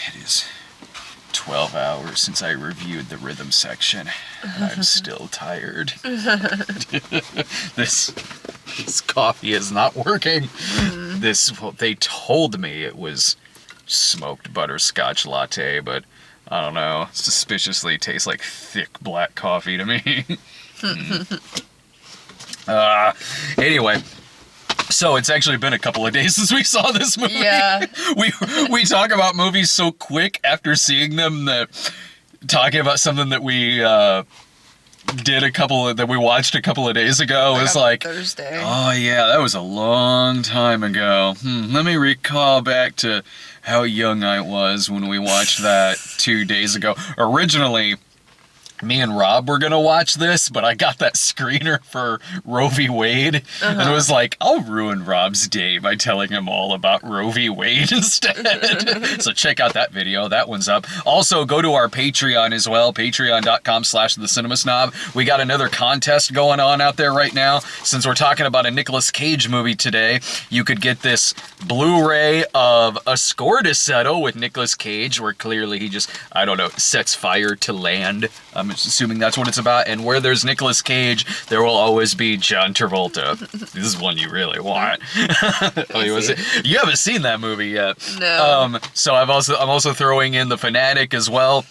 It is 12 hours since I reviewed the rhythm section, and I'm still tired. This coffee is not working. They told me it was smoked butterscotch latte, but I don't know. Suspiciously tastes like thick black coffee to me. Anyway, so it's actually been a couple of days since we saw this movie. Yeah. We talk about movies so quick after seeing them that talking about something that we we watched a couple of days ago is like Thursday. Oh yeah, that was a long time ago. Let me recall back to how young I was when we watched that 2 days ago. Originally, me and Rob were gonna watch this, but I got that screener for Roe v. Wade, and it was like, I'll ruin Rob's day by telling him all about Roe v. Wade instead. So check out that video, that one's up. Also, go to our Patreon as well, patreon.com/thecinemasnob. We got another contest going on out there right now. Since we're talking about a Nicolas Cage movie today, you could get this Blu-ray of A Score to Settle with Nicolas Cage, where clearly he just, I don't know, sets fire to land. I'm assuming that's what it's about. And where there's Nicolas Cage, there will always be John Travolta. This is one you really want. You haven't seen that movie yet. No. So I'm also throwing in The Fanatic as well.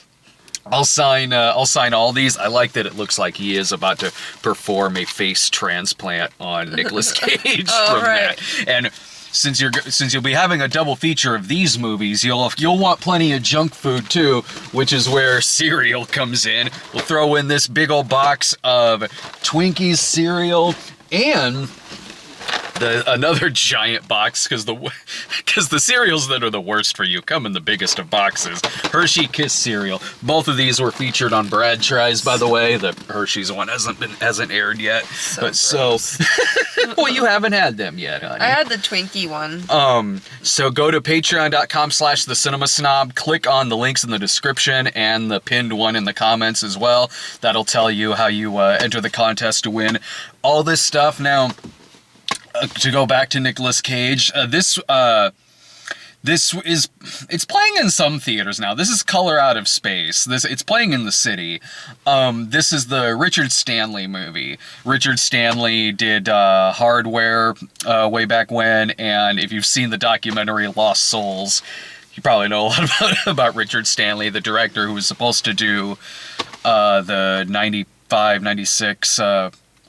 I'll sign all these. I like that it looks like he is about to perform a face transplant on Nicolas Cage from that. And since you'll be having a double feature of these movies, you'll want plenty of junk food too, which is where cereal comes in. We'll throw in this big old box of Twinkies cereal and another giant box, because the cereals that are the worst for you come in the biggest of boxes. Hershey Kiss cereal. Both of these were featured on Brad Tries, by the way. The Hershey's one hasn't aired yet. So well, you haven't had them yet, honey. I had the Twinkie one. So go to patreon.com/thecinemasnob. Click on the links in the description and the pinned one in the comments as well. That'll tell you how you enter the contest to win all this stuff. Now, to go back to Nicolas Cage, it's playing in some theaters now. This is Color Out of Space. It's playing in the city. This is the Richard Stanley movie. Richard Stanley did Hardware way back when, and if you've seen the documentary Lost Souls, you probably know a lot about Richard Stanley, the director who was supposed to do the 95, 96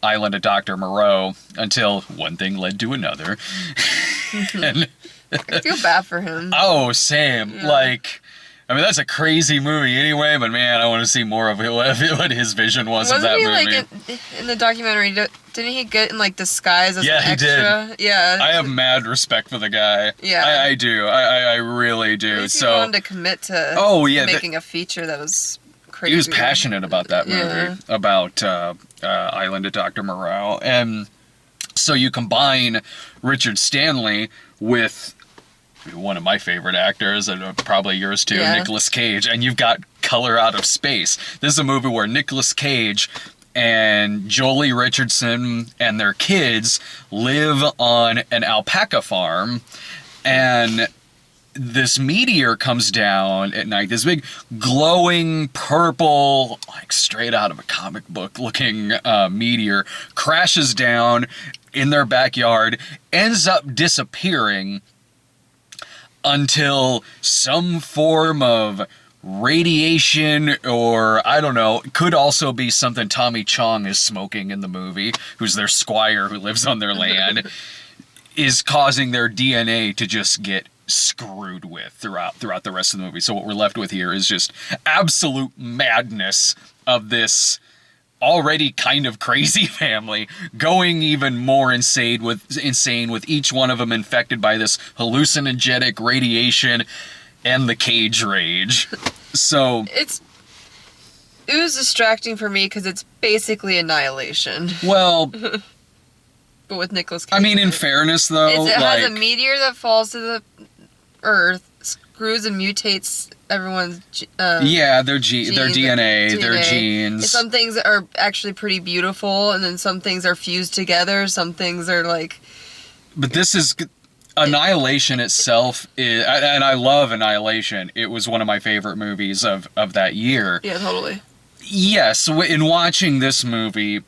Island of Dr. Moreau, until one thing led to another. And I feel bad for him. Oh, same. Yeah. Like, I mean, that's a crazy movie anyway, but man, I want to see more of what his vision was of that movie. Wasn't he, like, in the documentary, didn't he get in, like, disguise as an extra? Yeah, he did. Yeah. I have mad respect for the guy. Yeah. I do. I really do. At least he wanted to commit to making a feature that was crazy. He was passionate about that movie, about Island of Dr. Moreau. And so you combine Richard Stanley with one of my favorite actors, and probably yours too, Nicolas Cage, and you've got Color Out of Space. This is a movie where Nicolas Cage and Jolie Richardson and their kids live on an alpaca farm, and this meteor comes down at night, this big glowing purple, like straight out of a comic book looking meteor, crashes down in their backyard, ends up disappearing until some form of radiation, or I don't know, could also be something Tommy Chong is smoking in the movie, who's their squire who lives on their land, is causing their DNA to just get screwed with throughout the rest of the movie. So what we're left with here is just absolute madness of this already kind of crazy family going even more insane with each one of them infected by this hallucinogenic radiation and the Cage rage. So it was distracting for me because it's basically Annihilation. Well, but with Nicolas Cage. I mean, in fairness though, it has a meteor that falls to the Earth, screws and mutates everyone's their DNA, their genes. Some things are actually pretty beautiful, and then some things are fused together. Some things are like. But this is, Annihilation itself is, and I love Annihilation. It was one of my favorite movies of that year. Yeah, totally. Yes, in watching this movie,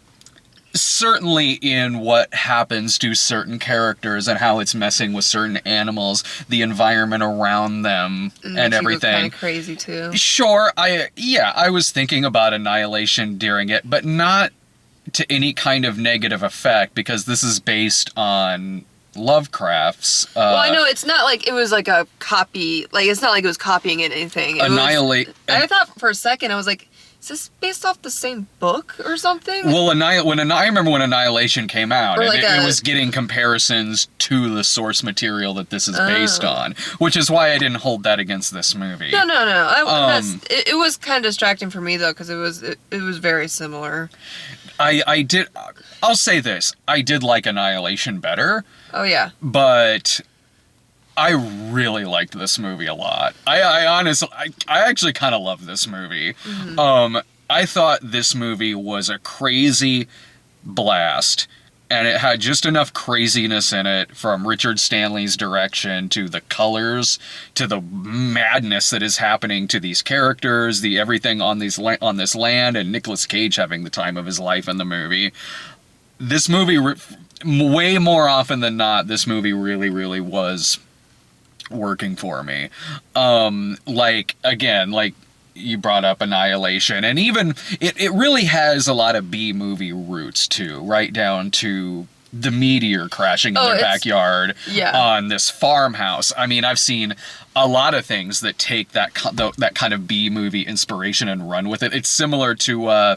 certainly in what happens to certain characters and how it's messing with certain animals, the environment around them and everything. Kind of crazy too. Sure, I was thinking about Annihilation during it, but not to any kind of negative effect, because this is based on Lovecraft's. Well, I know it's not like it was like a copy. Like it's not like it was copying anything. I thought for a second, I was like, is this based off the same book or something? Well, I remember when Annihilation came out, and it was getting comparisons to the source material that this is based on, which is why I didn't hold that against this movie. No. It was kind of distracting for me though, because it was very similar. I'll say this, I did like Annihilation better. Oh yeah. But I really liked this movie a lot. I honestly, I actually kind of love this movie. Mm-hmm. I thought this movie was a crazy blast, and it had just enough craziness in it, from Richard Stanley's direction to the colors to the madness that is happening to these characters, the everything on this land, and Nicolas Cage having the time of his life in the movie. This movie, way more often than not, this movie really, really was working for me. Like you brought up Annihilation, and even it really has a lot of B-movie roots too, right down to the meteor crashing in their backyard on this farmhouse. I mean, I've seen a lot of things that take that kind of B-movie inspiration and run with it. It's similar to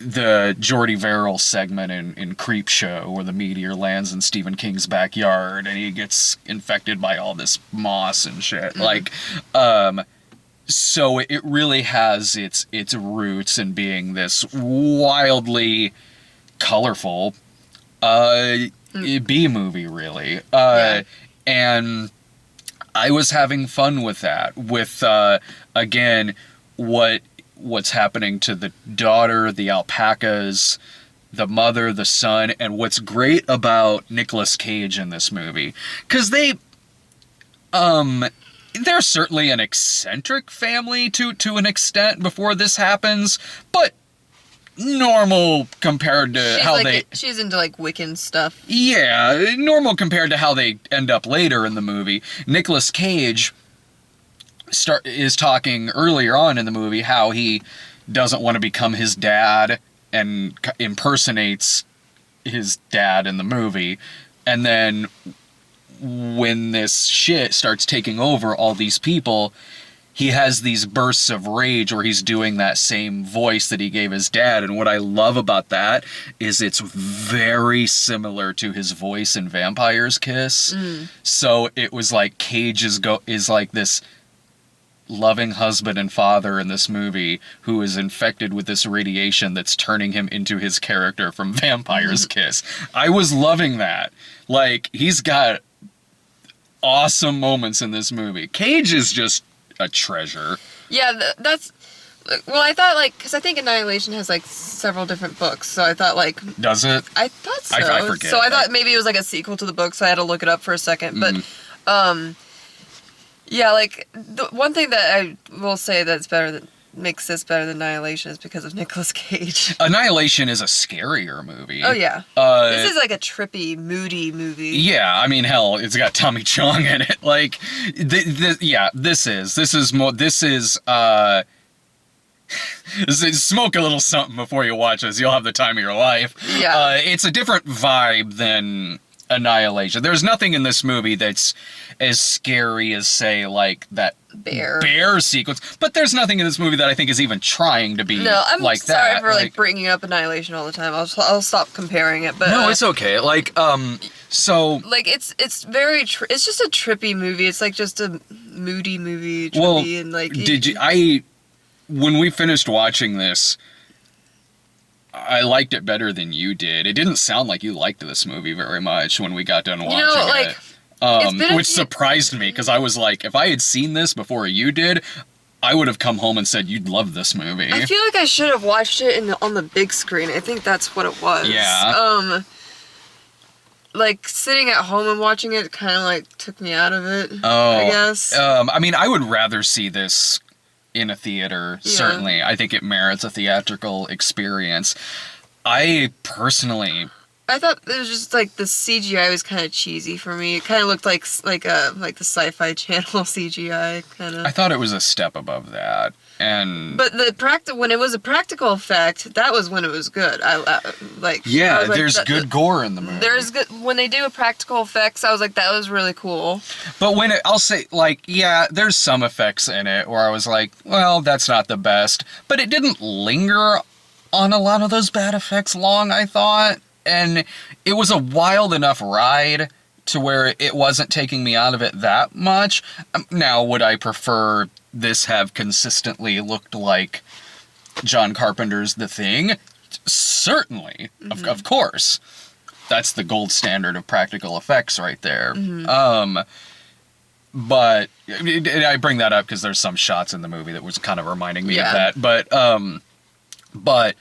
the Jordy Verrill segment in Creepshow, where the meteor lands in Stephen King's backyard and he gets infected by all this moss and shit. Mm-hmm. So it really has its roots in being this wildly colorful B-movie, really. And I was having fun with that. With, again, what's happening to the daughter, the alpacas, the mother, the son, and what's great about Nicolas Cage in this movie, because they're certainly an eccentric family to an extent before this happens, but normal compared to she's into like Wiccan stuff. Yeah, normal compared to how they end up later in the movie. Nicolas Cage is talking earlier on in the movie how he doesn't want to become his dad and impersonates his dad in the movie, and then when this shit starts taking over all these people, he has these bursts of rage where he's doing that same voice that he gave his dad. And what I love about that is it's very similar to his voice in Vampire's Kiss. So it was like Cage is like this loving husband and father in this movie who is infected with this radiation that's turning him into his character from Vampire's Kiss. I was loving that. Like, he's got awesome moments in this movie. Cage is just a treasure. Yeah, that's... Well, I thought, like... Because I think Annihilation has, like, several different books, so I thought, like... Does it? I thought so. I forget. So I thought maybe it was, like, a sequel to the book, so I had to look it up for a second. But, yeah, like, the one thing that I will say that's makes this better than Annihilation is because of Nicolas Cage. Annihilation is a scarier movie. Oh, yeah. This is like a trippy, moody movie. Yeah, I mean, hell, it's got Tommy Chong in it. Like, this is smoke a little something before you watch this. You'll have the time of your life. Yeah. It's a different vibe than Annihilation. There's nothing in this movie that's as scary as, say, like that bear sequence. But there's nothing in this movie that I think is even trying to be like that. I'm sorry for like bringing up Annihilation all the time. I'll stop comparing it. But no, it's okay. Like so like it's very it's just a trippy movie. It's like just a moody movie. Trippy, well, and like when we finished watching this, I liked it better than you did. It didn't sound like you liked this movie very much when we got done watching it. Which surprised me, because I was like, if I had seen this before you did, I would have come home and said, you'd love this movie. I feel like I should have watched it on the big screen. I think that's what it was. Yeah. like, sitting at home and watching it kind of, like, took me out of it, Oh. I guess. I mean, I would rather see this in a theater, Yeah. certainly. I think it merits a theatrical experience. I personally... I thought it was just, like, the CGI was kind of cheesy for me. It kind of looked like the Sci-Fi Channel CGI, kind of. I thought it was a step above that. But when it was a practical effect, that was when it was good. Yeah, there's good gore in the movie. There's good when they do a practical effects. I was like, that was really cool. But I'll say, like, yeah, there's some effects in it where I was like, well, that's not the best. But it didn't linger on a lot of those bad effects long, I thought. And it was a wild enough ride to where it wasn't taking me out of it that much. Now, would I prefer this have consistently looked like John Carpenter's The Thing? Certainly. Mm-hmm. Of course. That's the gold standard of practical effects right there. Mm-hmm. But I bring that up because there's some shots in the movie that was kind of reminding me of that. But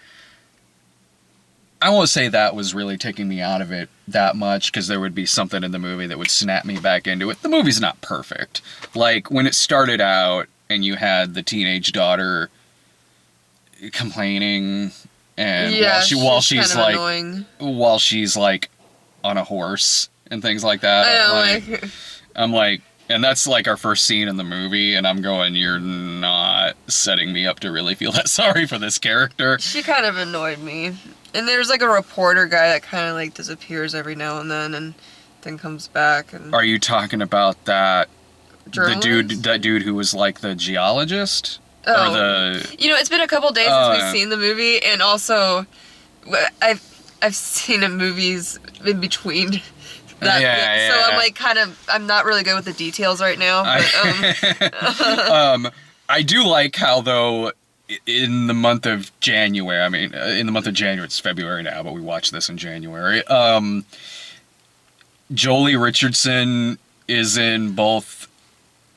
I won't say that was really taking me out of it that much, because there would be something in the movie that would snap me back into it. The movie's not perfect. Like, when it started out and you had the teenage daughter complaining, and while she's like annoying. While she's like on a horse and things like that, I'm like, and that's like our first scene in the movie, and I'm going, you're not setting me up to really feel that sorry for this character. She kind of annoyed me. And there's like a reporter guy that kind of like disappears every now and then comes back. And are you talking about that journalist? That dude who was like the geologist? Oh, or it's been a couple days since we've seen the movie, and also I've seen the movies in between. So I'm like I'm not really good with the details right now. But, I do like how, though, in the month of January, it's February now, but we watched this in January, Jolie Richardson is in both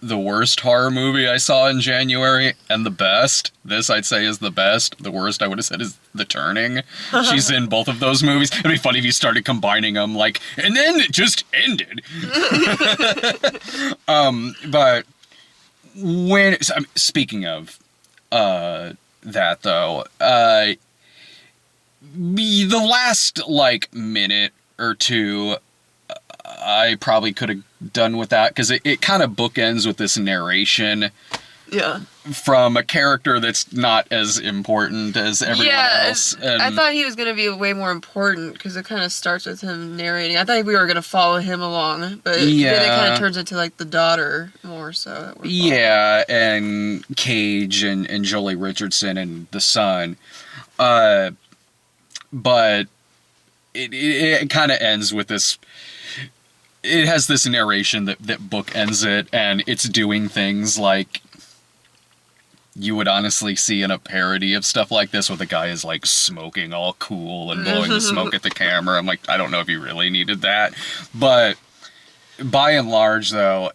the worst horror movie I saw in January and the best. This, I'd say, is the best. The worst, I would have said, is The Turning. She's in both of those movies. It'd be funny if you started combining them, like, and then it just ended. But speaking of that, though, the last, like, minute or two, I probably could have done with that, because it kind of bookends with this narration from a character that's not as important as everyone else. And I thought he was going to be way more important, because it kind of starts with him narrating. I thought we were going to follow him along, but then it kind of turns into, like, the daughter more so. Yeah, and Cage and Jolie Richardson and the son. But it kind of ends with this... It has this narration that bookends it, and it's doing things like you would honestly see in a parody of stuff like this, where the guy is, like, smoking all cool and blowing the smoke at the camera. I'm like, I don't know if you really needed that. But by and large, though,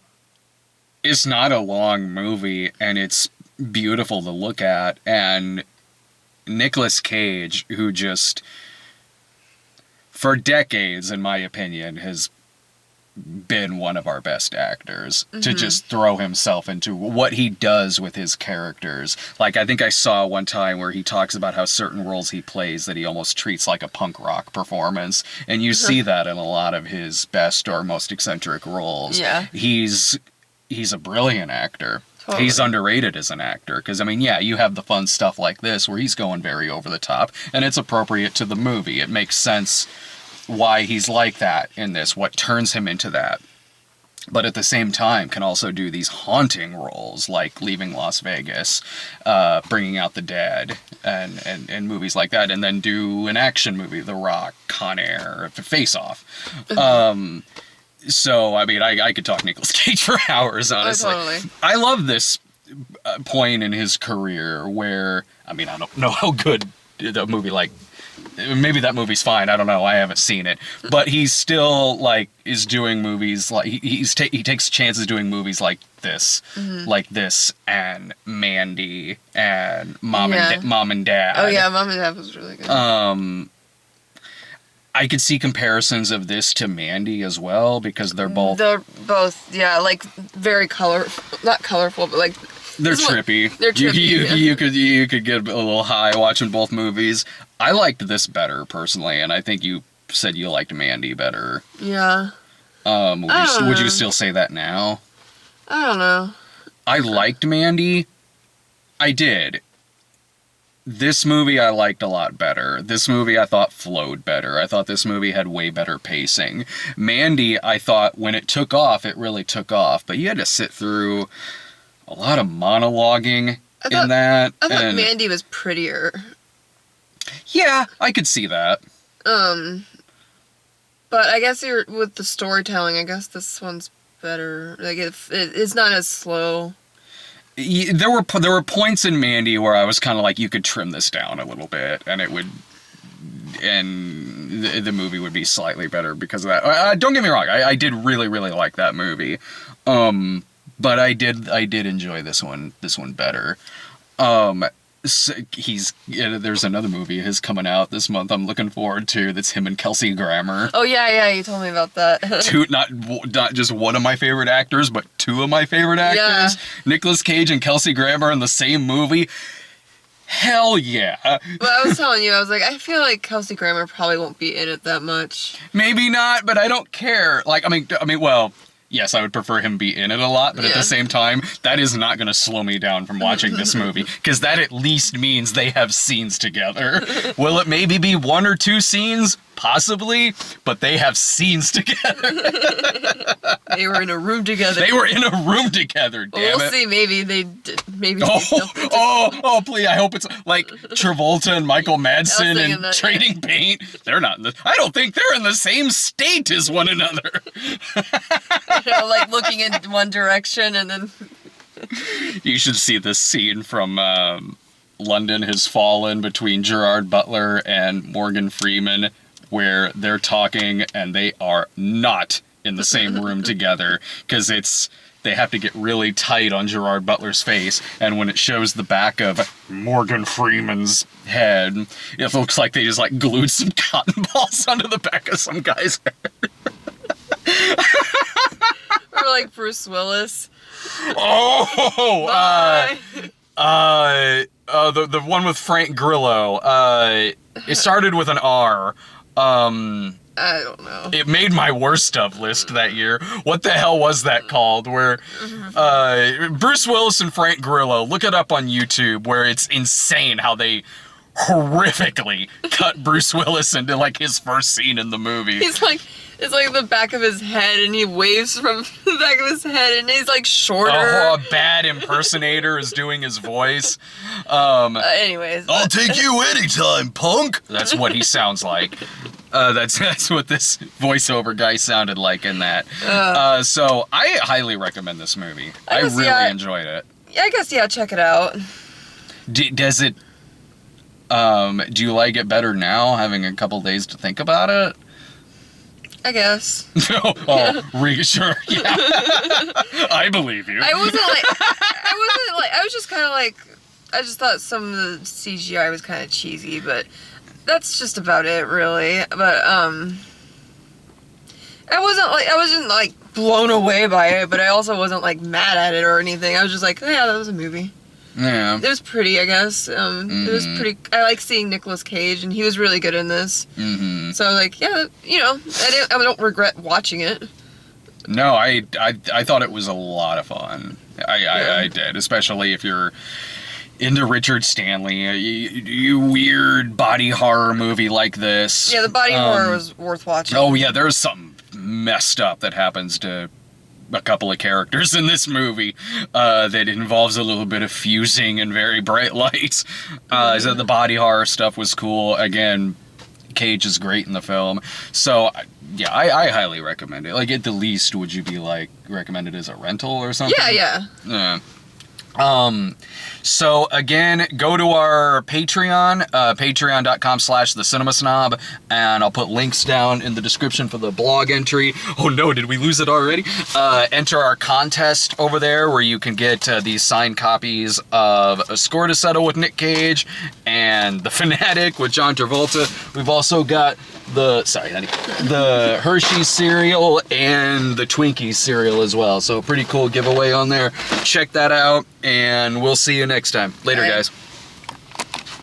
it's not a long movie, and it's beautiful to look at. And Nicolas Cage, who just, for decades, in my opinion, has been one of our best actors, to just throw himself into what he does with his characters. Like, I think I saw one time where he talks about how certain roles he plays that he almost treats like a punk rock performance, and you see that in a lot of his best or most eccentric roles. Yeah. He's a brilliant actor. Totally. He's underrated as an actor, because, I mean, yeah, you have the fun stuff like this where he's going very over the top, and it's appropriate to the movie. It makes sense why he's like that in this, what turns him into that. But at the same time can also do these haunting roles, like Leaving Las Vegas, Bringing Out the Dead, and movies like that, and then do an action movie, The Rock, Con Air, Face Off. So, I mean, I could talk Nicolas Cage for hours, honestly. Totally. I love this point in his career where, I mean, I don't know how good a movie like... Maybe that movie's fine. I don't know. I haven't seen it. But he's still, like, is doing movies, like, he takes chances doing movies like this. Like this, and Mandy, and Mom and Dad. Oh, yeah, Mom and Dad was really good. I could see comparisons of this to Mandy as well, because they're both, yeah, like very not colorful, but like they're trippy. They're trippy. You could get a little high watching both movies. I liked this better personally, and I think you said you liked Mandy better. Yeah. Would you still say that now? I don't know. I liked Mandy. I did. This movie I liked a lot better. This movie I thought flowed better. I thought this movie had way better pacing. Mandy, I thought when it took off, it really took off. But you had to sit through a lot of monologuing in that. I thought Mandy was prettier. Yeah, I could see that. But I guess with the storytelling, I guess this one's better. Like it's not as slow. There were points in Mandy where I was kind of like, you could trim this down a little bit, and the movie would be slightly better because of that. Don't get me wrong, I did really, really like that movie, but I did enjoy this one better. So there's another movie of his coming out this month I'm looking forward to, that's him and Kelsey Grammer. Oh yeah, you told me about that. Two, not just one of my favorite actors, but two of my favorite actors. Yeah. Nicolas Cage and Kelsey Grammer in the same movie. Hell yeah. Well, I was telling you, I was like, I feel like Kelsey Grammer probably won't be in it that much. Maybe not, but I don't care. Like, I mean, well, yes, I would prefer him be in it a lot, but at the same time, that is not going to slow me down from watching this movie, because that at least means they have scenes together. Will it maybe be one or two scenes? Possibly, but they have scenes together. They were in a room together. Damn it. We'll see, maybe they did. Maybe oh, please, I hope it's like Travolta and Michael Madsen and Trading Paint. They're not I don't think they're in the same state as one another. Like looking in one direction and then... You should see this scene from London Has Fallen between Gerard Butler and Morgan Freeman, where they're talking and they are not in the same room together, because they have to get really tight on Gerard Butler's face, and when it shows the back of Morgan Freeman's head, it looks like they just like glued some cotton balls onto the back of some guy's head. Or like Bruce Willis. The one with Frank Grillo. It started with an R. I don't know. It made my worst of list that year. What the hell was that called? Where Bruce Willis and Frank Grillo, look it up on YouTube, where it's insane how they horrifically cut Bruce Willis into like his first scene in the movie. It's like the back of his head, and he waves from the back of his head, and he's like shorter. A bad impersonator is doing his voice. Anyways. I'll take you anytime, punk! That's what he sounds like. That's what this voiceover guy sounded like in that. So I highly recommend this movie. I really enjoyed it. Yeah, I guess, check it out. Does it... do you like it better now, having a couple days to think about it? I guess. Sure, yeah. I believe you. I was just kind of like, I just thought some of the CGI was kind of cheesy, but that's just about it, really. But, I wasn't like blown away by it, but I also wasn't like mad at it or anything. I was just like, oh, yeah, that was a movie. Yeah. It was pretty, I guess. It was pretty... I like seeing Nicolas Cage, and he was really good in this. Mm-hmm. So, like, yeah, I don't regret watching it. No, I thought it was a lot of fun. I did, especially if you're into Richard Stanley, a weird body horror movie like this. Yeah, the body horror was worth watching. Oh, yeah, there's something messed up that happens to a couple of characters in this movie that involves a little bit of fusing and very bright lights. So the body horror stuff was cool. Again, Cage is great in the film. So, yeah, I highly recommend it. Like, at the least, would you be, like, recommended as a rental or something? Yeah. So again, go to our Patreon, patreon.com/thecinemasnob, and I'll put links down in the description for the blog entry. Oh no, did we lose it already? Enter our contest over there where you can get these signed copies of A Score to Settle with Nick Cage and and The Fanatic with John Travolta. We've also got the Hershey's cereal and the Twinkies cereal as well. So pretty cool giveaway on there. Check that out, and we'll see you next time. Later, guys.